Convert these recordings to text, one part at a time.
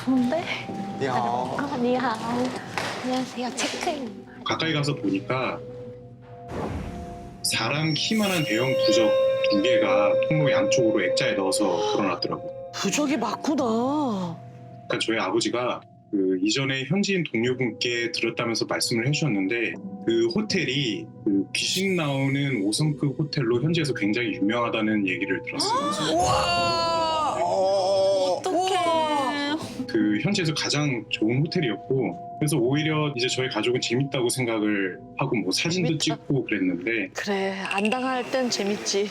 좋은데? 야. 니하오. 안녕하세요. 체크인. 가까이 가서 보니까 사람 키만한 대형 부적 2개가 통로 양쪽으로 액자에 넣어서 걸어놨더라고요. 부적이 맞구나. 그러니까 저희 아버지가 그 이전에 현지인 동료분께 들었다면서 말씀을 해주셨는데 그 호텔이 그 귀신 나오는 5성급 호텔로 현지에서 굉장히 유명하다는 얘기를 들었어요. 우와. 어떡해. 그 현지에서 가장 좋은 호텔이었고 그래서 오히려 이제 저희 가족은 재밌다고 생각을 하고 뭐 사진도 재밌죠. 찍고 그랬는데 그래, 안 당할 땐 재밌지.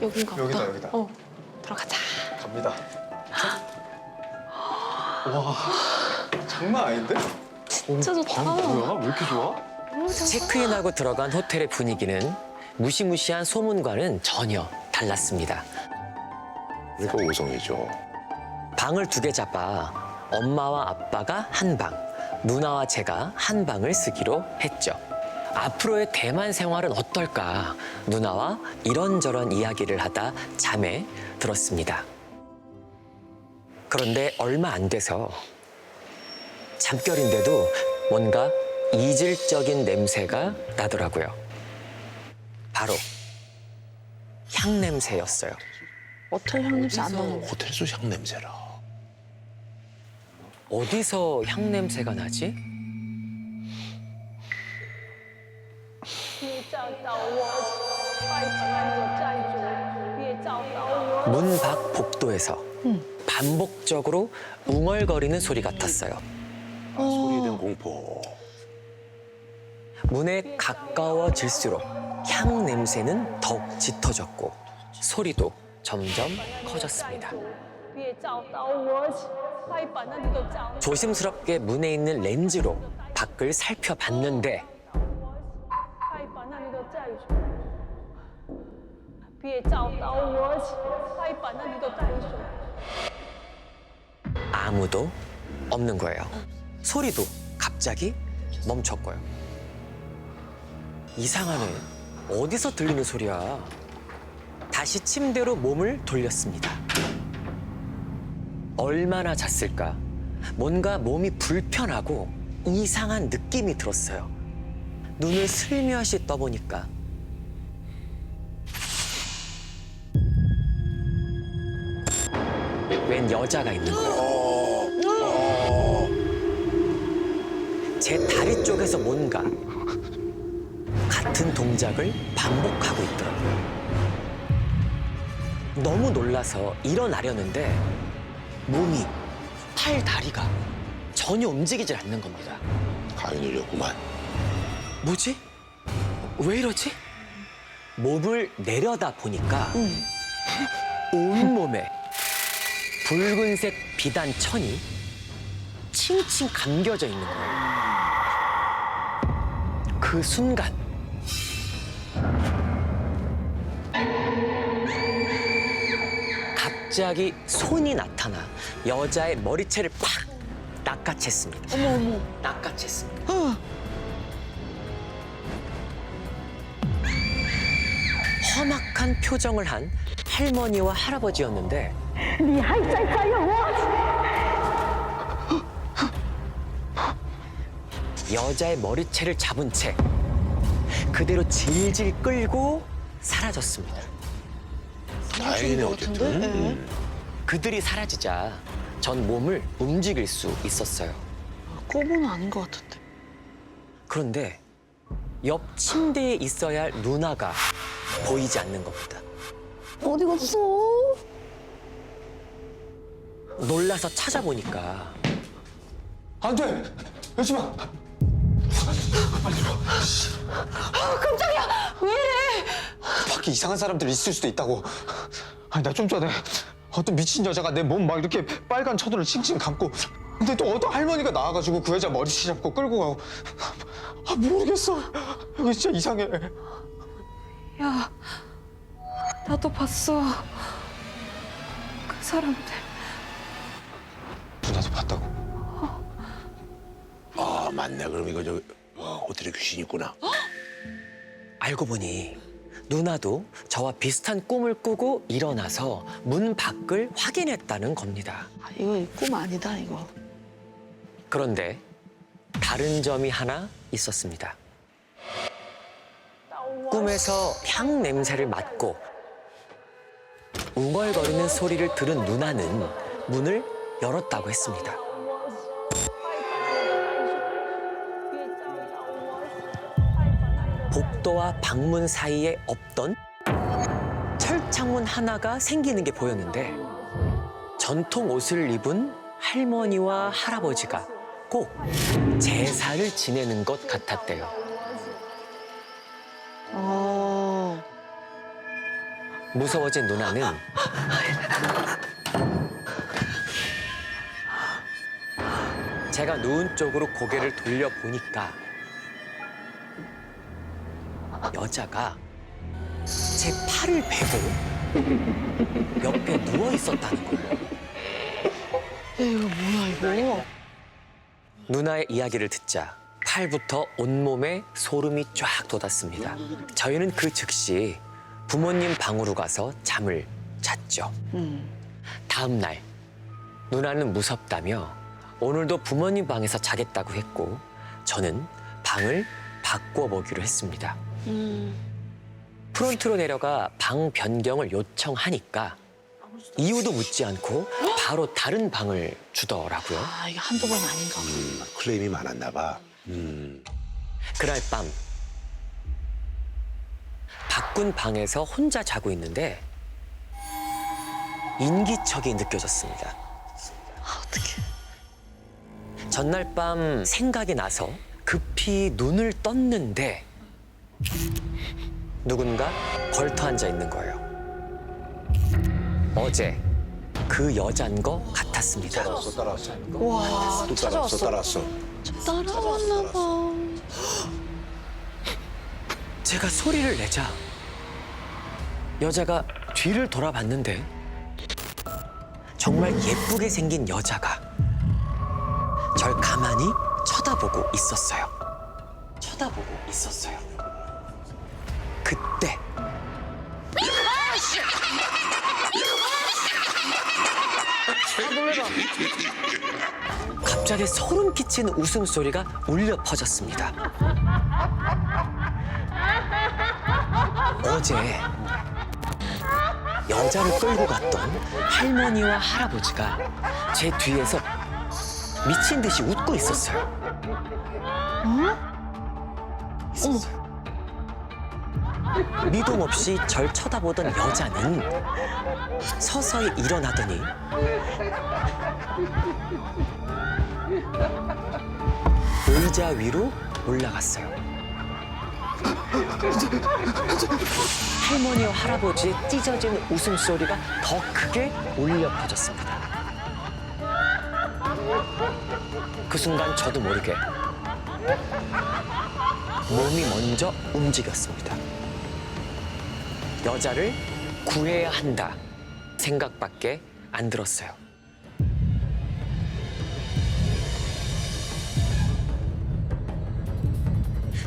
여긴가 보다. 여기다, 여기다. 들어가자. 갑니다. 와, 장난 아닌데? 진짜 좋다. 방 뭐야? 왜 이렇게 좋아? 체크인하고 들어간 호텔의 분위기는 무시무시한 소문과는 전혀 달랐습니다. 이거 5성이죠. 방을 2개 잡아 엄마와 아빠가 한 방, 누나와 제가 한 방을 쓰기로 했죠. 앞으로의 대만 생활은 어떨까? 누나와 이런저런 이야기를 하다 잠에 들었습니다. 그런데 얼마 안 돼서 잠결인데도 뭔가 이질적인 냄새가 나더라고요. 바로 향 냄새였어요. 호텔 향냄새 안 나는 거. 호텔에서 향 냄새라. 어디서 향 냄새가 나지? 문 밖 복도에서 반복적으로 웅얼거리는 소리 같았어요. 소리에 대한 공포. 문에 가까워질수록 향 냄새는 더욱 짙어졌고 소리도 점점 커졌습니다. 조심스럽게 문에 있는 렌즈로 밖을 살펴봤는데 아무도 없는 거예요. 소리도 갑자기 멈췄고요. 이상하네. 어디서 들리는 소리야? 다시 침대로 몸을 돌렸습니다. 얼마나 잤을까? 뭔가 몸이 불편하고 이상한 느낌이 들었어요. 눈을 슬며시 떠보니까 웬 여자가 있는 거예요. 제 다리 쪽에서 뭔가 같은 동작을 반복하고 있더라고요. 너무 놀라서 일어나려는데 몸이, 팔, 다리가 전혀 움직이질 않는 겁니다. 가위 눌렸구만. 뭐지? 왜 이러지? 몸을 내려다 보니까 온몸에 붉은색 비단 천이 칭칭 감겨져 있는 거예요. 그 순간 갑자기 손이 나타나 여자의 머리채를 팍 낚아챘습니다. 어머. 낚아챘습니다. 험악한 표정을 한 할머니와 할아버지였는데 여자의 머리채를 잡은 채 그대로 질질 끌고 사라졌습니다. 다행이네 어쨌든. 그들이 사라지자 전 몸을 움직일 수 있었어요. 꿈은 아닌 것 같은데. 그런데 옆 침대에 있어야 할 누나가 보이지 않는 겁니다. 어디 갔어? 놀라서 찾아보니까 안 돼! 열지 마! 왜 이래? 밖에 이상한 사람들 있을 수도 있다고. 아니, 나 좀 전에 어떤 미친 여자가 내 몸 막 이렇게 빨간 천으로 칭칭 감고 근데 또 어떤 할머니가 나와가지고 그 여자 머리채 잡고 끌고 가고 아, 모르겠어. 여기 진짜 이상해. 야, 나도 봤어. 그 사람들. 누나도 봤다고? 아 맞네. 그럼 이거 저 호텔에 귀신 있구나. 알고 보니 누나도 저와 비슷한 꿈을 꾸고 일어나서 문 밖을 확인했다는 겁니다. 아, 이거 꿈 아니다 이거. 그런데 다른 점이 하나 있었습니다. 꿈에서 향 냄새를 맡고 웅얼거리는 소리를 들은 누나는 문을 열었다고 했습니다. 복도와 방문 사이에 없던 철창문 하나가 생기는 게 보였는데 전통 옷을 입은 할머니와 할아버지가 꼭 제사를 지내는 것 같았대요. 무서워진 누나는 제가 누운 쪽으로 고개를 돌려보니까 여자가 제 팔을 베고 옆에 누워 있었다는 거예요. 이거 뭐야 이거? 누나의 이야기를 듣자 팔부터 온몸에 소름이 쫙 돋았습니다. 저희는 그 즉시 부모님 방으로 가서 잠을 잤죠. 다음 날 누나는 무섭다며 오늘도 부모님 방에서 자겠다고 했고 저는 방을 바꿔보기로 했습니다. 프론트로 내려가 방 변경을 요청하니까 이유도 묻지 않고 바로 다른 방을 주더라고요. 아 이게 한두 번이 아닌가 봐. 클레임이 많았나 봐. 그날 밤 바꾼 방에서 혼자 자고 있는데 인기척이 느껴졌습니다. 아 어떡해. 전날 밤 생각이 나서 급히 눈을 떴는데 누군가 걸터 앉아 있는 거예요. 어제 그 여잔 거 같았습니다. 따라왔어. 와 또 찾아왔어. 따라왔어. 따라왔나 봐. 제가 소리를 내자 여자가 뒤를 돌아봤는데 정말 예쁘게 생긴 여자가 절 가만히 쳐다보고 있었어요. 그때 갑자기 소름 끼치는 웃음소리가 울려 퍼졌습니다. 어제 여자를 끌고 갔던 할머니와 할아버지가 제 뒤에서 미친 듯이 웃고 있었어요. 미동 없이 절 쳐다보던 여자는 서서히 일어나더니 의자 위로 올라갔어요. 할머니와 할아버지의 찢어지는 웃음소리가 더 크게 울려 퍼졌습니다. 그 순간 저도 모르게 몸이 먼저 움직였습니다. 여자를 구해야 한다 생각밖에 안 들었어요.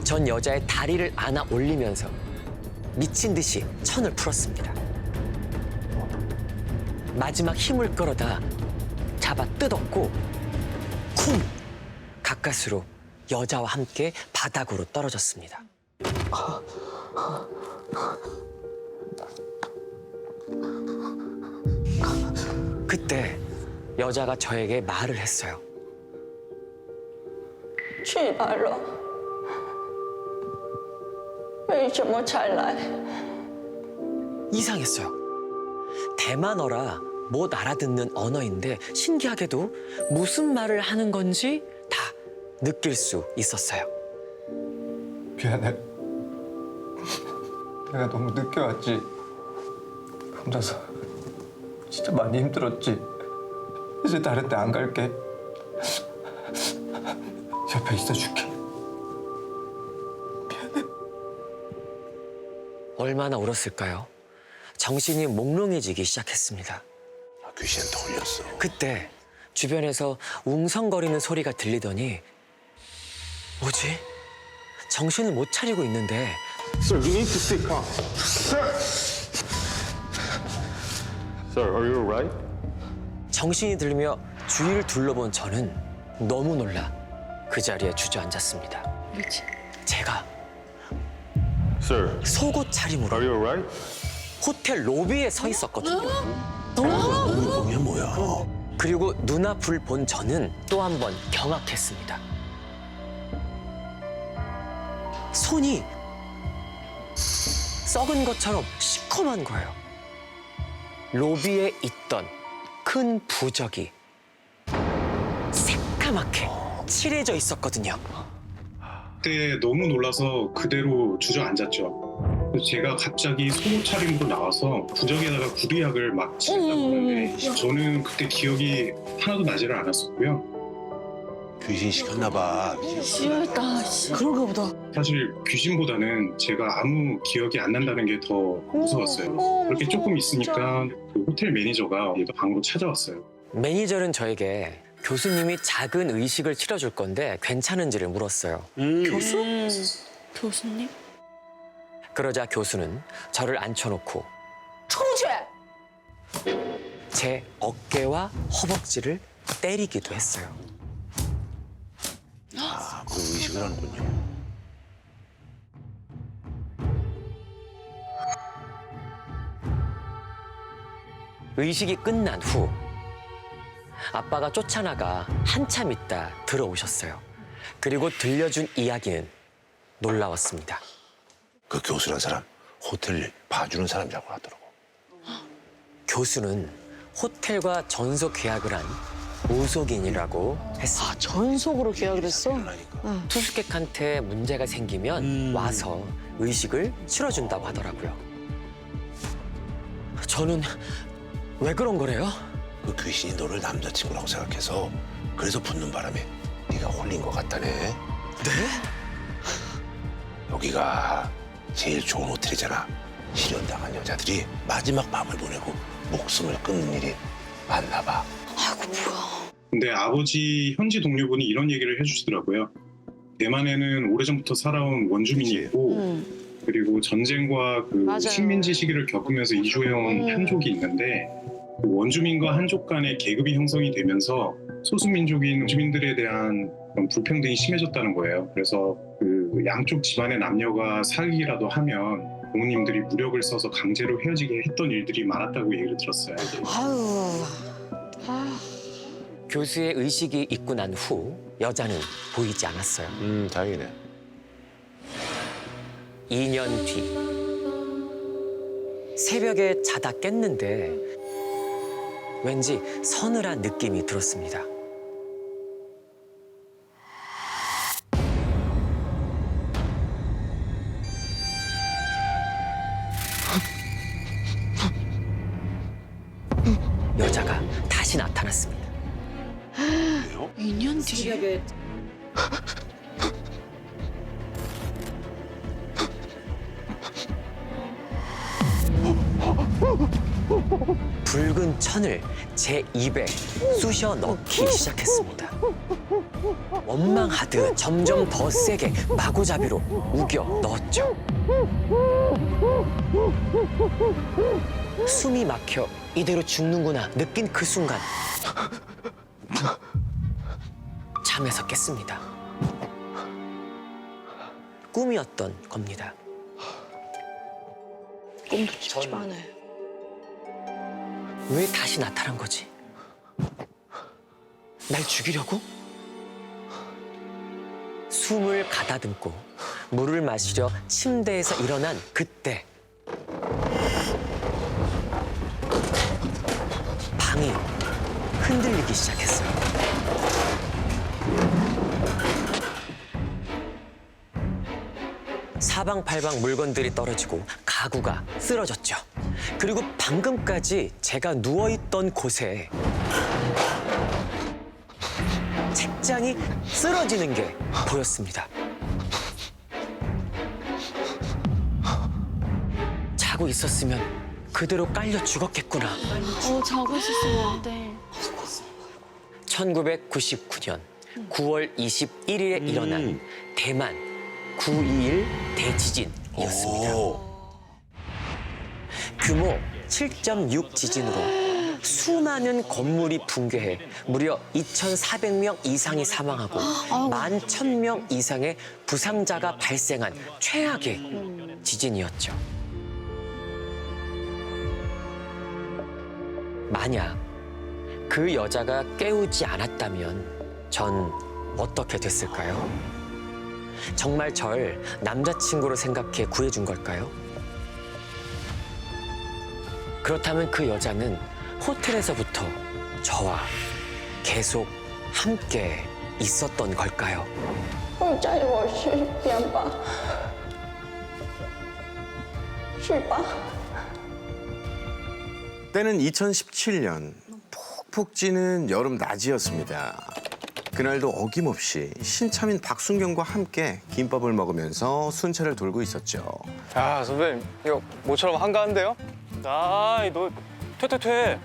전 여자의 다리를 안아 올리면서 미친 듯이 천을 풀었습니다. 마지막 힘을 끌어다 잡아 뜯었고 쿵! 가까스로 여자와 함께 바닥으로 떨어졌습니다. 그때 여자가 저에게 말을 했어요. 去吧，了。为什么才来？ 이상했어요. 대만어라 못 알아듣는 언어인데 신기하게도 무슨 말을 하는 건지 다 느낄 수 있었어요. 미안해. 내가 너무 늦게 왔지. 혼자서 진짜 많이 힘들었지. 이제 다른 데 안 갈게. 옆에 있어줄게. 얼마나 울었을까요? 정신이 몽롱해지기 시작했습니다. 귀신한테 걸렸어. 그때 주변에서 웅성거리는 소리가 들리더니 뭐지? 정신을 못 차리고 있는데 Sir, you need to stay calm. Sir! Sir, are you alright? 정신이 들며 주위를 둘러본 저는 너무 놀라 그 자리에 주저앉았습니다. 그렇지. 제가 Sir, 속옷 차림으로 are you alright? 호텔 로비에 서 있었거든요. 보면 뭐야? 그리고 눈앞을 본 저는 또 한 번 경악했습니다. 손이 썩은 것처럼 시커먼 거예요. 로비에 있던 큰 부적이 새까맣게 칠해져 있었거든요. 그때 너무 놀라서 그대로 주저앉았죠. 그래서 제가 갑자기 속옷 차림으로 나와서 부적에다가 구리약을 막 치려고 하는데 저는 그때 기억이 하나도 나지를 않았었고요. 귀신 시켰나 봐. 싫다. 그런가 보다. 사실 귀신보다는 제가 아무 기억이 안 난다는 게 더 무서웠어요. 그렇게 조금 있으니까 그 호텔 매니저가 얘도 방으로 찾아왔어요. 매니저는 저에게 교수님이 작은 의식을 치러줄 건데 괜찮은지를 물었어요. 교수? 교수님? 그러자 교수는 저를 앉혀놓고 제 어깨와 허벅지를 때리기도 했어요. 아, 그 의식을 하는군요. 의식이 끝난 후 아빠가 쫓아나가 한참 있다 들어오셨어요. 그리고 들려준 이야기는 놀라웠습니다. 그 교수란 사람 호텔 봐주는 사람이라고 하더라고. 교수는 호텔과 전속 계약을 한 무속인이라고 했습니다. 전속으로 계약을 했어? 그러니까. 투숙객한테 문제가 생기면 와서 의식을 치러준다고 하더라고요. 저는 왜 그런 거래요? 그 귀신이 너를 남자친구라고 생각해서 그래서 붙는 바람에 네가 홀린 것 같다네. 네? 여기가 제일 좋은 호텔이잖아. 실현당한 여자들이 마지막 밤을 보내고 목숨을 끊는 일이 많나 봐. 아이고 뭐야. 근데 아버지 현지 동료분이 이런 얘기를 해주시더라고요. 대만에는 오래전부터 살아온 원주민이 있고 그리고 전쟁과 그 맞아요. 식민지 시기를 겪으면서 이주해온 한족이 있는데 그 원주민과 한족 간의 계급이 형성이 되면서 소수민족인 주민들에 대한 그런 불평등이 심해졌다는 거예요. 그래서 그 양쪽 집안의 남녀가 사귀기라도 하면 부모님들이 무력을 써서 강제로 헤어지게 했던 일들이 많았다고 얘기를 들었어요. 아유. 교수의 의식이 있고 난 후 여자는 보이지 않았어요. 다행이네. 2년 뒤 새벽에 자다 깼는데 왠지 서늘한 느낌이 들었습니다. 여자가 다시 나타났습니다. 2년 뒤에? 붉은 천을 제 입에 쑤셔 넣기 시작했습니다. 원망하듯 점점 더 세게 마구잡이로 우겨 넣었죠. 숨이 막혀 이대로 죽는구나 느낀 그 순간 잠에서 깼습니다. 꿈이었던 겁니다. 꿈도 찝찝하네. 왜 다시 나타난 거지? 날 죽이려고? 숨을 가다듬고 물을 마시려 침대에서 일어난 그때 방이 흔들리기 시작했어요. 사방팔방 물건들이 떨어지고 가구가 쓰러졌죠. 그리고 방금까지 제가 누워있던 곳에 책장이 쓰러지는 게 보였습니다. 자고 있었으면 그대로 깔려 죽었겠구나. 자고 있었으면 안 돼. 1999년 9월 21일에 일어난 대만 9.21 대지진 지진이었습니다. 규모 7.6 지진으로 수많은 건물이 붕괴해 무려 2,400명 이상이 사망하고 11,000명 이상의 부상자가 발생한 최악의 지진이었죠. 만약 그 여자가 깨우지 않았다면 전 어떻게 됐을까요? 정말 절 남자친구로 생각해 구해준 걸까요? 그렇다면 그 여자는 호텔에서부터 저와 계속 함께 있었던 걸까요? 会载我去边吧，去吧。 때는 2017년 푹푹 찌는 여름 낮이었습니다. 그날도 어김없이 신참인 박순경과 함께 김밥을 먹으면서 순찰을 돌고 있었죠. 야 선배님 이거 모처럼 한가한데요? 아이 너 퇴.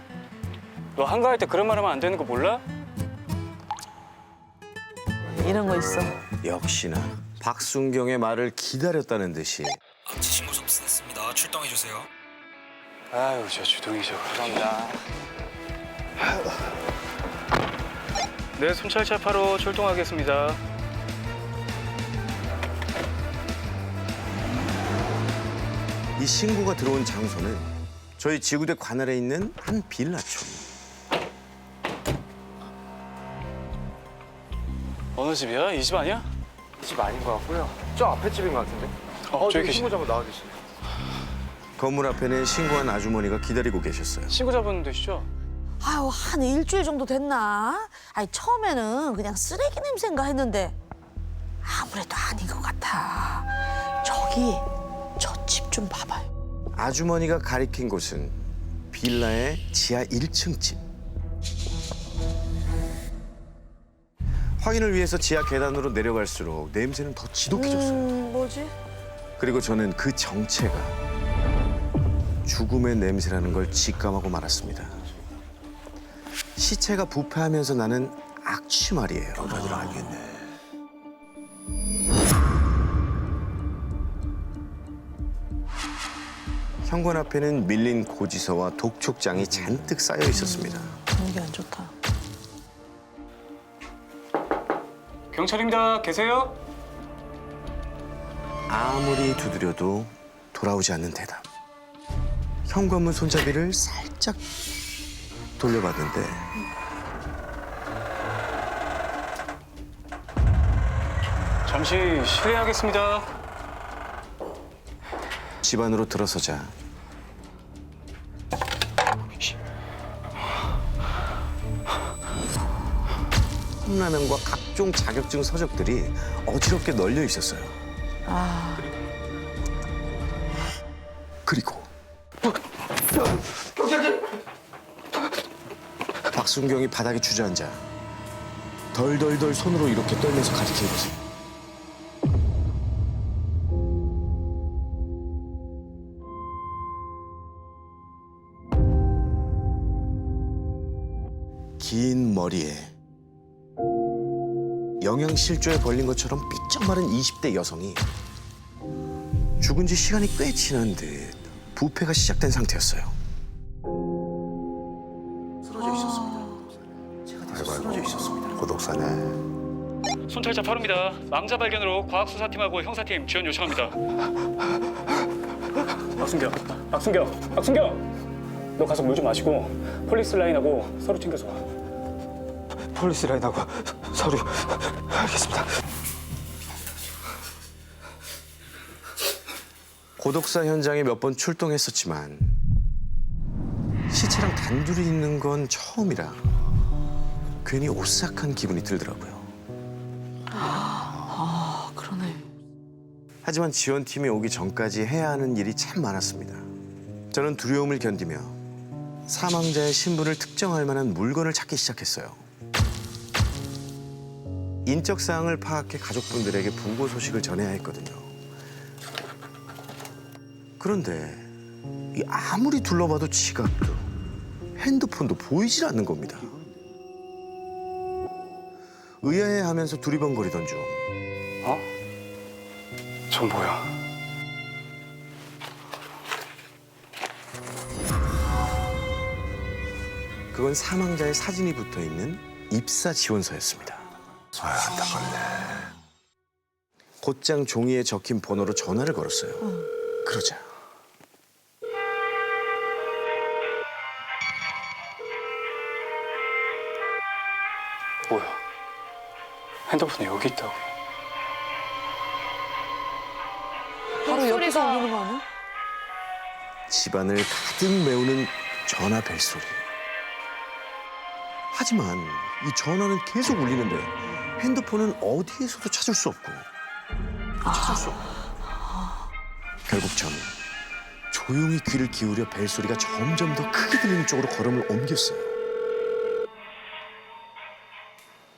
너 한가할 때 그런 말 하면 안 되는 거 몰라? 이런 거 있어. 역시나 박순경의 말을 기다렸다는 듯이 암치 신고 접수됐습니다. 출동해 주세요. 아유 저 주둥이셔. 감사합니다. 네 순찰차 파로 출동하겠습니다. 이 신고가 들어온 장소는 저희 지구대 관할에 있는 한 빌라촌. 어느 집이야? 이 집 아니야? 집 아닌 것 같고요. 저 앞에 집인 것 같은데. 저기 계시네. 한번 나와 계시네. 건물 앞에는 신고한 아주머니가 기다리고 계셨어요. 신고자분 되시죠? 아유, 한 일주일 정도 됐나? 아니, 처음에는 그냥 쓰레기 냄새인가 했는데 아무래도 아닌 것 같아. 저기, 저 집 좀 봐봐요. 아주머니가 가리킨 곳은 빌라의 지하 1층 집. 확인을 위해서 지하 계단으로 내려갈수록 냄새는 더 지독해졌어요. 뭐지? 그리고 저는 그 정체가 죽음의 냄새라는 걸 직감하고 말았습니다. 시체가 부패하면서 나는 악취 말이에요. 다들 알겠네. 현관 앞에는 밀린 고지서와 독촉장이 잔뜩 쌓여 있었습니다. 분위기 안 좋다. 경찰입니다. 계세요? 아무리 두드려도 돌아오지 않는 대답. 현관문 손잡이를 살짝 돌려봤는데 잠시 실례하겠습니다. 집 안으로 들어서자 컵라면과 각종 자격증 서적들이 어지럽게 널려 있었어요. 그리고 박순경이 바닥에 주저앉아 덜덜덜 손으로 이렇게 떨면서 가리키는 거지. 긴 머리에 영양실조에 걸린 것처럼 삐쩍 마른 20대 여성이 죽은 지 시간이 꽤 지난 듯 부패가 시작된 상태였어요. 쓰러져 있었습니다. 제가 쓰러져 있었습니다. 고독사네. 순찰차 파로입니다. 망자 발견으로 과학수사팀하고 형사팀 지원 요청합니다. 박순경! 너 가서 물 좀 마시고 폴리스 라인하고 서류 챙겨서 와. 폴리스 라인하고 서류 알겠습니다. 고독사 현장에 몇 번 출동했었지만 시체랑 단둘이 있는 건 처음이라 괜히 오싹한 기분이 들더라고요. 그러네. 하지만 지원팀이 오기 전까지 해야 하는 일이 참 많았습니다. 저는 두려움을 견디며 사망자의 신분을 특정할 만한 물건을 찾기 시작했어요. 인적 사항을 파악해 가족분들에게 부고 소식을 전해야 했거든요. 그런데 아무리 둘러봐도 지갑도 핸드폰도 보이질 않는 겁니다. 의아해하면서 두리번거리던 중 어? 전 뭐야? 그건 사망자의 사진이 붙어 있는 입사 지원서였습니다. 곧장 종이에 적힌 번호로 전화를 걸었어요. 그러자 뭐야? 핸드폰이 여기 있다고. 바로 옆에서 울리는 거 아니야? 집안을 가득 메우는 전화 벨소리. 하지만 이 전화는 계속 울리는데 핸드폰은 어디에서도 찾을 수 없고 결국 저는 조용히 귀를 기울여 벨소리가 점점 더 크게 들리는 쪽으로 걸음을 옮겼어요.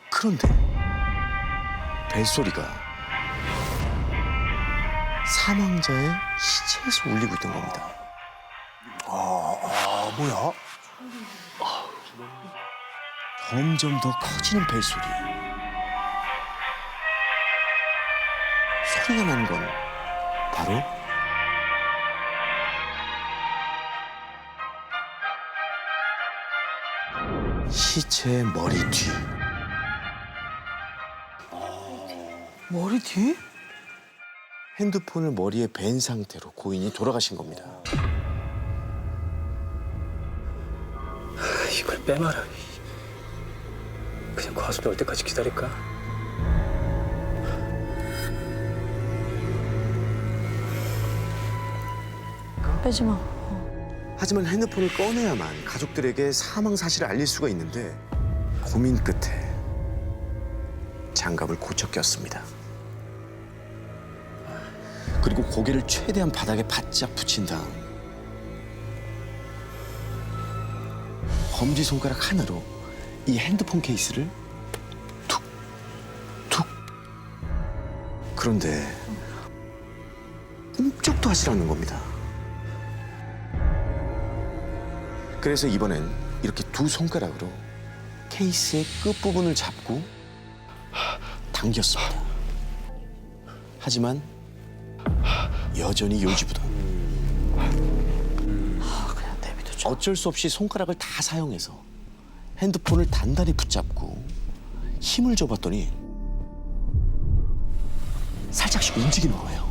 그런데 벨소리가 사망자의 시체에서 울리고 있던 겁니다. 뭐야? 점점 더 커지는 벨소리. 소리가 나는 건 바로 시체의 머리 뒤. 머리 뒤? 핸드폰을 머리에 벤 상태로 고인이 돌아가신 겁니다. 이걸 빼마라. 그냥 과수비 올 때까지 기다릴까? 빼지 마. 하지만 핸드폰을 꺼내야만 가족들에게 사망 사실을 알릴 수가 있는데 고민 끝에 장갑을 고쳐 꼈습니다. 그리고 고개를 최대한 바닥에 바짝 붙인 다음 검지손가락 하나로 이 핸드폰 케이스를 툭, 툭. 그런데 꼼짝도 하질 않는 겁니다. 그래서 이번엔 이렇게 두 손가락으로 케이스의 끝부분을 잡고 당겼습니다. 하지만 여전히 요지부동. 그냥 내비두자. 어쩔 수 없이 손가락을 다 사용해서 핸드폰을 단단히 붙잡고 힘을 줘봤더니 살짝씩 움직이는 거예요.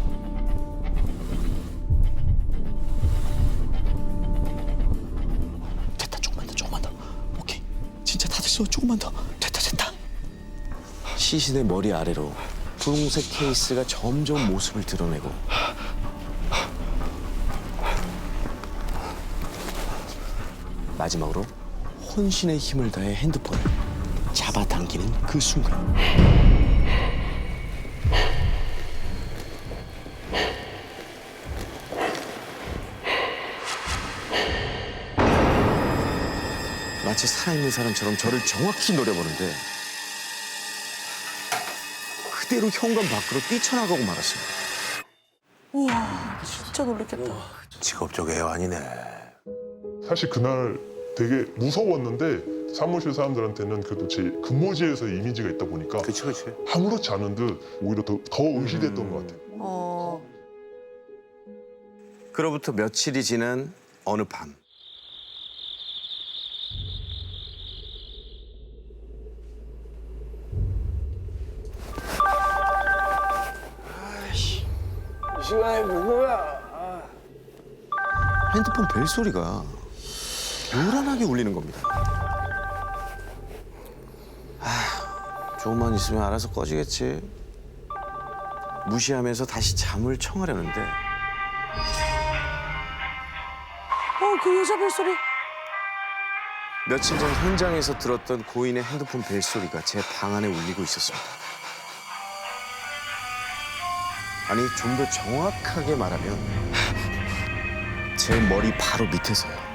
됐다, 조금만 더. 오케이, 진짜 다 됐어. 조금만 더. 됐다. 시신의 머리 아래로 분홍색 케이스가 점점 모습을 드러내고 마지막으로 혼신의 힘을 다해 핸드폰을 잡아당기는 그 순간 마치 살아있는 사람처럼 저를 정확히 노려보는데 그대로 현관 밖으로 뛰쳐나가고 말았습니다. 우와, 진짜 놀랬겠다. 직업적 애환이네. 사실 그날 되게 무서웠는데 사무실 사람들한테는 그래도 제 근무지에서 이미지가 있다 보니까 그치. 아무렇지 않은 듯 오히려 더 의심됐던 것 같아요. 그로부터 며칠이 지난 어느 밤 이 시간에 누구야? 핸드폰 벨소리가 요란하게 울리는 겁니다. 조금만 있으면 알아서 꺼지겠지. 무시하면서 다시 잠을 청하려는데 그 여자 벨소리. 며칠 전 현장에서 들었던 고인의 핸드폰 벨소리가 제 방 안에 울리고 있었습니다. 아니, 좀 더 정확하게 말하면 제 머리 바로 밑에서요.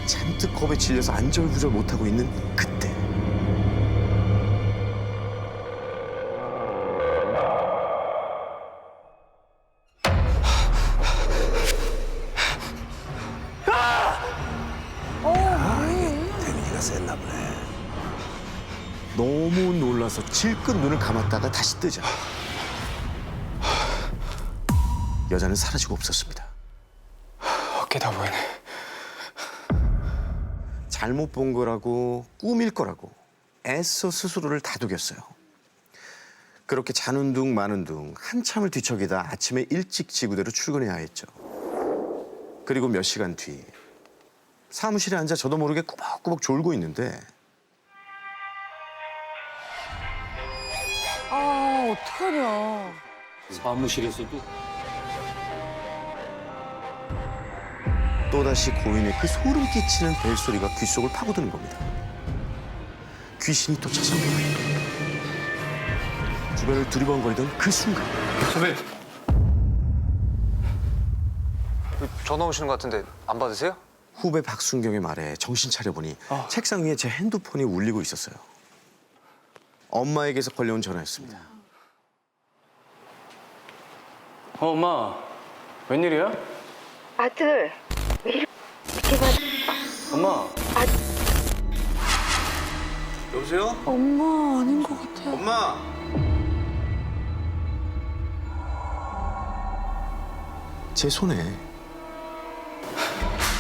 잔뜩 겁에 질려서 안절부절 못하고 있는 그때 데미지가 셌나 보네. 너무 놀라서 질끈 눈을 감았다가 다시 뜨자 여자는 사라지고 없었습니다. 어깨 다 보이네. 잘못 본 거라고 꿈일 거라고 애써 스스로를 다독였어요. 그렇게 자는 둥 마는 둥 한참을 뒤척이다 아침에 일찍 지구대로 출근해야 했죠. 그리고 몇 시간 뒤 사무실에 앉아 저도 모르게 꾸벅꾸벅 졸고 있는데 아, 어떡하냐. 사무실에서도 또다시 고인의 그 소름 끼치는 벨소리가 귓속을 파고드는 겁니다. 귀신이 또 찾아옵니다. 주변을 두리번거리던 그 순간 선배님. 전화 오시는 것 같은데 안 받으세요? 후배 박순경의 말에 정신 차려보니 책상 위에 제 핸드폰이 울리고 있었어요. 엄마에게서 걸려온 전화였습니다. 엄마 웬일이야? 아들, 왜 이렇게 가? 엄마 여보세요? 엄마 아닌 것 같아. 엄마! 제 손에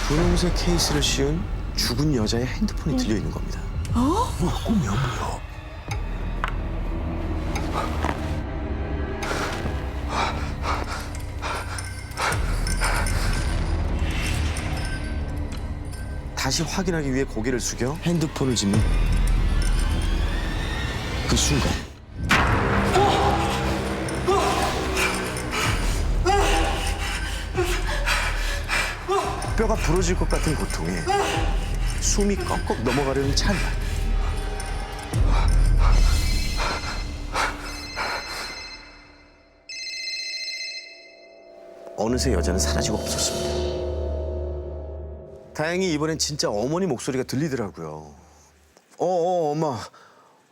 분홍색 케이스를 씌운 죽은 여자의 핸드폰이 들려 있는 겁니다. 꿈이야, 뭐야? 다시 확인하기 위해 고개를 숙여 핸드폰을 집는 그 순간 뼈가 부러질 것 같은 고통에 숨이 꺽꺽 넘어가려는 찰나 어느새 여자는 사라지고 없었습니다. 다행히 이번엔 진짜 어머니 목소리가 들리더라고요. 엄마.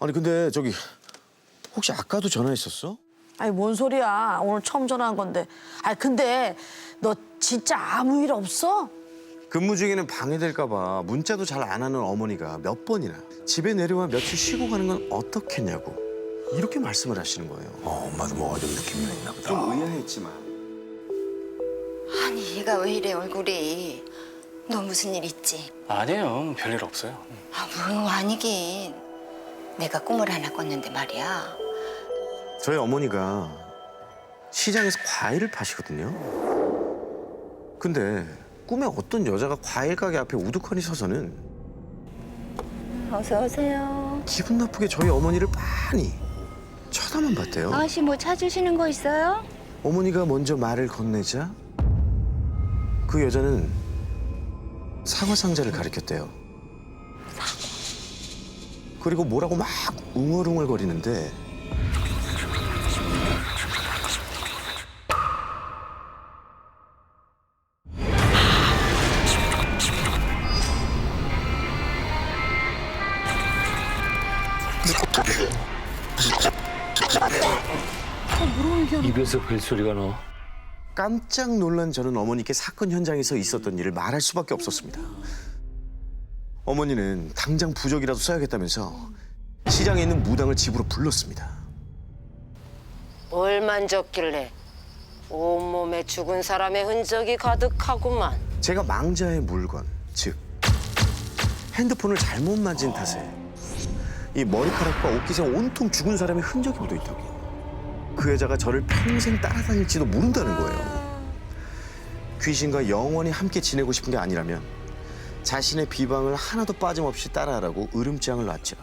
아니 근데 저기 혹시 아까도 전화했었어? 아니 뭔 소리야. 오늘 처음 전화한 건데. 아니 근데 너 진짜 아무 일 없어? 근무 중에는 방해될까 봐 문자도 잘 안 하는 어머니가 몇 번이나 집에 내려와 며칠 쉬고 가는 건 어떻겠냐고 이렇게 말씀을 하시는 거예요. 엄마도 뭐가 좀 느낌이 있나 보다. 좀 의아했지만 아니 얘가 왜 이래 얼굴이. 너 무슨 일 있지? 아니에요 별일 없어요. 뭐 아니긴. 내가 꿈을 하나 꿨는데 말이야. 저희 어머니가 시장에서 과일을 파시거든요. 근데 꿈에 어떤 여자가 과일 가게 앞에 우두커니 서서는 어서 오세요. 기분 나쁘게 저희 어머니를 빤히 쳐다만 봤대요. 아가씨 뭐 찾으시는 거 있어요? 어머니가 먼저 말을 건네자 그 여자는 사과 상자를 가리켰대요. 그리고 뭐라고 막 웅얼웅얼거리는데 입에서 벨소리가 나. 깜짝 놀란 저는 어머니께 사건 현장에서 있었던 일을 말할 수밖에 없었습니다. 어머니는 당장 부적이라도 써야겠다면서 시장에 있는 무당을 집으로 불렀습니다. 뭘 만졌길래 온몸에 죽은 사람의 흔적이 가득하구만. 제가 망자의 물건, 즉 핸드폰을 잘못 만진 탓에 이 머리카락과 옷깃에 온통 죽은 사람의 흔적이 묻어 있다고. 그 여자가 저를 평생 따라다닐지도 모른다는 거예요. 귀신과 영원히 함께 지내고 싶은 게 아니라면 자신의 비방을 하나도 빠짐없이 따라하라고 으름장을 놨죠.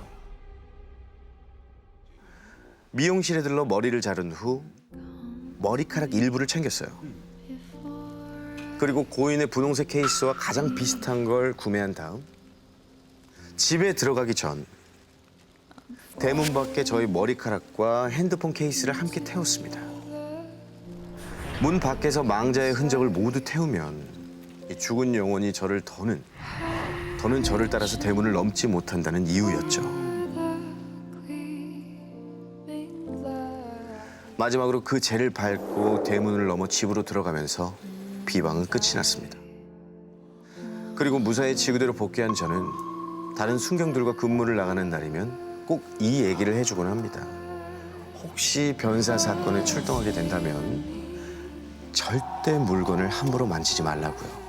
미용실에 들러 머리를 자른 후 머리카락 일부를 챙겼어요. 그리고 고인의 분홍색 케이스와 가장 비슷한 걸 구매한 다음 집에 들어가기 전 대문 밖에 저희 머리카락과 핸드폰 케이스를 함께 태웠습니다. 문 밖에서 망자의 흔적을 모두 태우면 이 죽은 영혼이 저를 더는 저를 따라서 대문을 넘지 못한다는 이유였죠. 마지막으로 그 죄를 밟고 대문을 넘어 집으로 들어가면서 비방은 끝이 났습니다. 그리고 무사히 지구대로 복귀한 저는 다른 순경들과 근무를 나가는 날이면 꼭 이 얘기를 해주곤 합니다. 혹시 변사 사건에 출동하게 된다면 절대 물건을 함부로 만지지 말라고요.